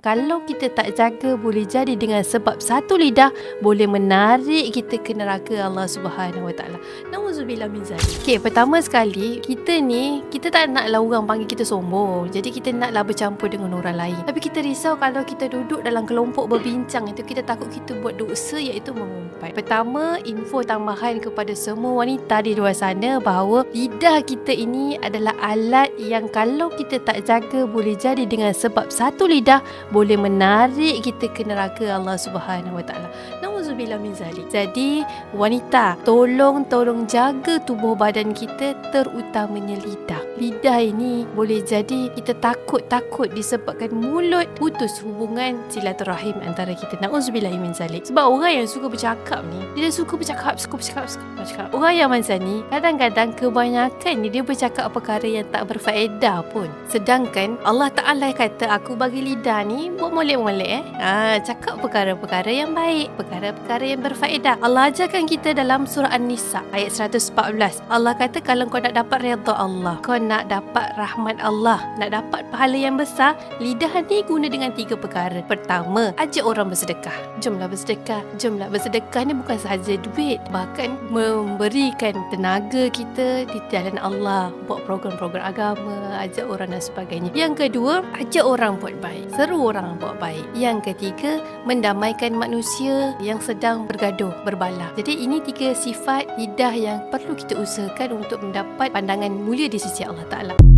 Kalau kita tak jaga, boleh jadi dengan sebab satu lidah boleh menarik kita ke neraka Allah Subhanahu Wa Taala. Nauzubillah min zalik. Okey, pertama sekali, kita tak naklah orang panggil kita sombong. Jadi kita naklah bercampur dengan orang lain. Tapi kita risau kalau kita duduk dalam kelompok berbincang itu, kita takut kita buat dosa, iaitu mengumpat. Pertama, info tambahan kepada semua wanita di luar sana bahawa lidah kita ini adalah alat yang kalau kita tak jaga, boleh jadi dengan sebab satu lidah boleh menarik kita ke neraka Allah Subhanahu Wa Taala. Nauzubillah min zalik. Jadi wanita, tolong jaga tubuh badan kita, terutamanya lidah. Lidah ini boleh jadi kita takut disebabkan mulut putus hubungan silaturahim antara kita. Nauzubillah min zalik. Sebab orang yang suka bercakap ni, dia suka bercakap. Orang yang macam ni kadang-kadang kebanyakan dia bercakap perkara yang tak berfaedah pun. Sedangkan Allah Ta'ala kata, aku bagi lidah ni buat molek-molek cakap perkara-perkara yang baik, perkara-perkara yang berfaedah. Allah ajarkan kita dalam surah An-Nisa ayat 114. Allah kata, kalau kau nak dapat redha Allah, kau nak dapat rahmat Allah, nak dapat pahala yang besar, lidah ni guna dengan 3 perkara. Pertama, ajak orang bersedekah. Jomlah bersedekah. Bersedekah ni bukan sahaja duit, bahkan memberikan tenaga kita di jalan Allah, buat program-program agama, ajak orang dan sebagainya. Yang kedua, ajak orang buat baik, seru orang buat baik. Yang ketiga, mendamaikan manusia yang sedang bergaduh, berbalah. Jadi ini 3 sifat lidah yang perlu kita usahakan untuk mendapat pandangan mulia di sisi Allah Ta'ala.